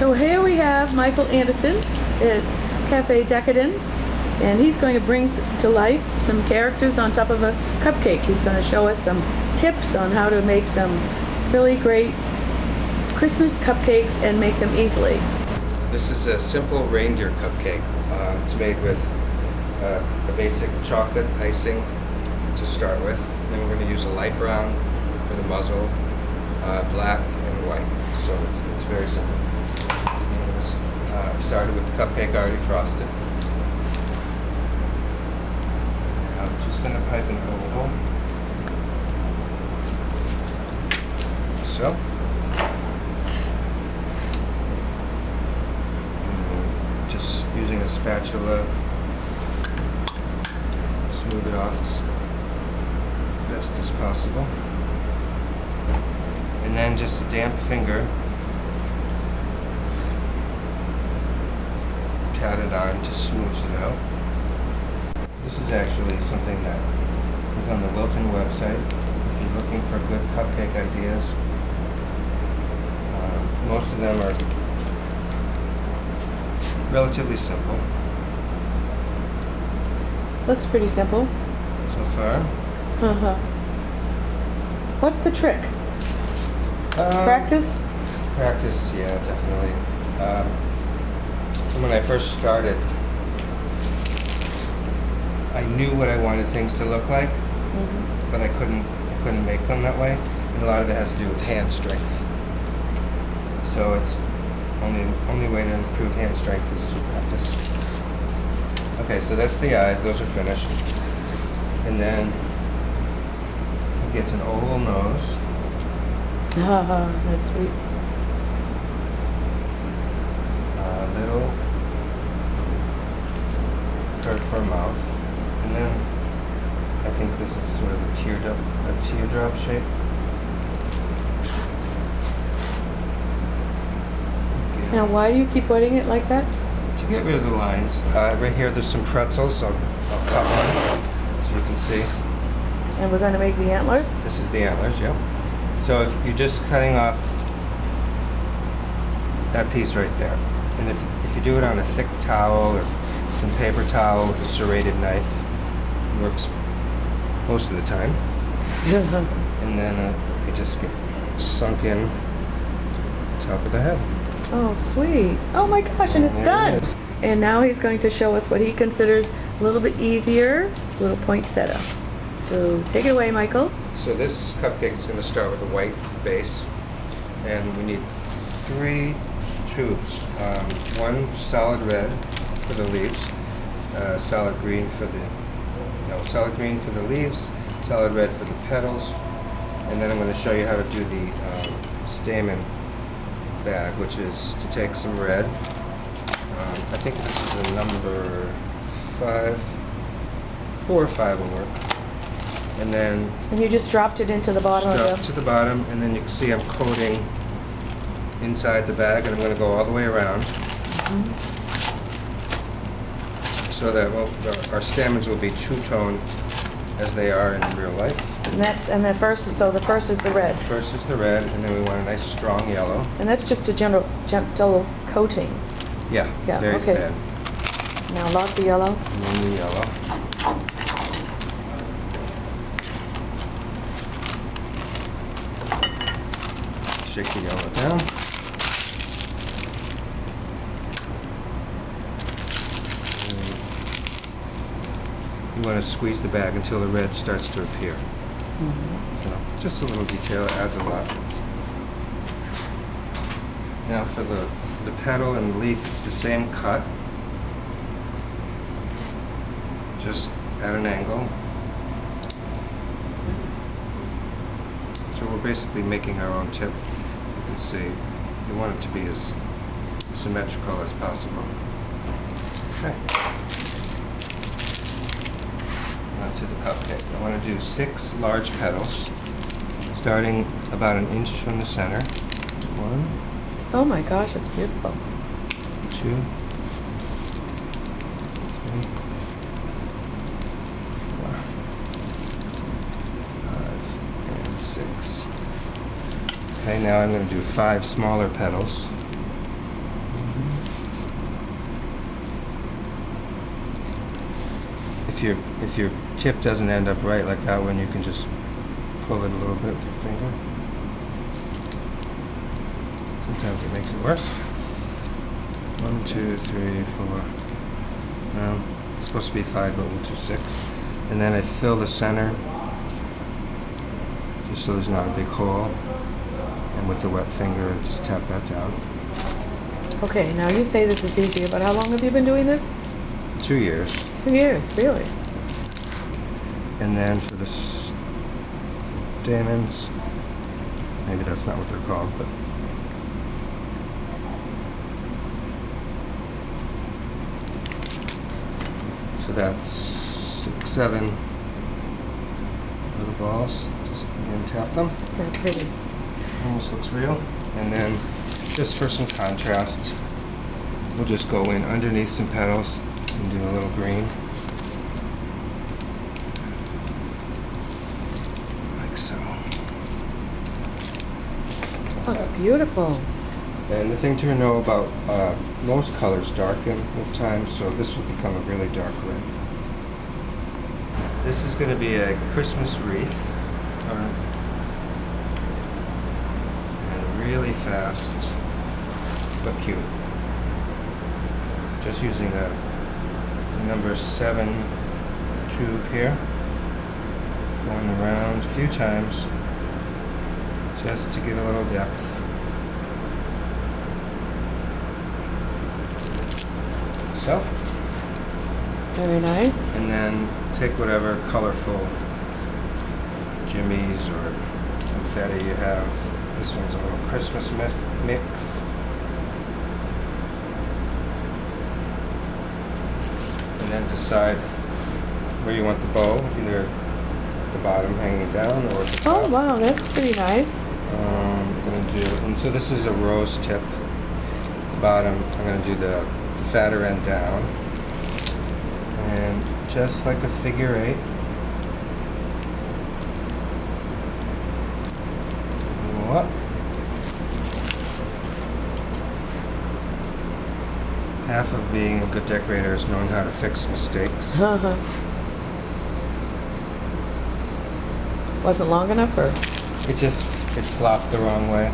So here we have Michael Anderson at Cafe Decadence, and he's going to bring to life some characters on top of a cupcake. He's going to show us some tips on how to make some really great Christmas cupcakes and make them easily. This is a simple reindeer cupcake. It's made with a basic chocolate icing to start with. Then we're going to use a light brown for the muzzle, black and white. So it's very simple. Started with the cupcake already frosted. I'm just going to pipe an oval. So. And just using a spatula, smooth it off as best as possible. And then just a damp finger, pat it on, just smooths it out. This is actually something that is on the Wilton website. If you're looking for good cupcake ideas, most of them are relatively simple. Looks pretty simple. So far. What's the trick? Practice? Practice, yeah, definitely. When I first started, I knew what I wanted things to look like, but I couldn't make them that way. And a lot of it has to do with hand strength. So it's only way to improve hand strength is to practice. Okay, so that's the eyes; those are finished. And then he gets an oval nose. That's sweet. Little curve for a mouth, and then I think this is sort of a teardrop shape. Again. Now, why do you keep wetting it like that? To get rid of the lines. Right here, there's some pretzels. So I'll cut one so you can see. And we're going to make the antlers? This is the antlers, yeah. So if you're just cutting off that piece right there, and if you do it on a thick towel or some paper towel with a serrated knife, it works most of the time. And then they just get sunk in top of the head. Oh, sweet. Oh my gosh, and it's done. It is. And now he's going to show us what he considers a little bit easier. It's a little poinsettia. So take it away, Michael. So this cupcake is going to start with a white base, and we need 3 tubes. One solid red for the leaves, solid green for the leaves, solid red for the petals, and then I'm going to show you how to do the stamen bag, which is to take some red. I think this is a number 5, 4 or 5 will work. And then you just dropped it into the bottom to the bottom, and then you can see I'm coating inside the bag, and I'm going to go all the way around, so that our stamens will be two-tone as they are in real life. And the first is the red. First is the red, and then we want a nice strong yellow. And that's just a gentle coating. Yeah, very okay. thin. Now lots of yellow. And then the yellow. Shake the yellow down. You want to squeeze the bag until the red starts to appear. So just a little detail adds a lot. Now for the petal and leaf, it's the same cut, just at an angle. So we're basically making our own tip. You can see you want it to be as symmetrical as possible. Okay. Now to the cupcake. I want to do 6 large petals, starting about an inch from the center. 1. Oh my gosh, it's beautiful. 2, 3, 4, 5, and 6. Okay, now I'm going to do 5 smaller petals. if your tip doesn't end up right like that one, you can just pull it a little bit with your finger. Sometimes it makes it worse. 1, 2, 3, 4. No, it's supposed to be 5, but we'll do 6. And then I fill the center, just so there's not a big hole. And with the wet finger, just tap that down. Okay, now you say this is easier, but how long have you been doing this? 2 years. 2 years, really? And then for the stamens, maybe that's not what they're called, but so that's 6, 7 little balls. Just again tap them. They're pretty. Almost looks real. And then just for some contrast, we'll just go in underneath some petals and do a little green. Like so. Oh, it's beautiful. And the thing to know about most colors darken with time, so this will become a really dark red. This is going to be a Christmas wreath. And really fast, but cute. Just using a number 7 tube here. Going around a few times, just to give a little depth. So, Very nice. and then take whatever colorful jimmies or confetti you have. This one's a little Christmas mix. And then decide where you want the bow, either at the bottom hanging down or at the top. Oh, wow, that's pretty nice. I'm going to do, and so this is a rose tip. At the bottom, I'm going to do the fatter end down. And just like a figure 8. Go up. Half of being a good decorator is knowing how to fix mistakes. Wasn't long enough, or? It flopped the wrong way.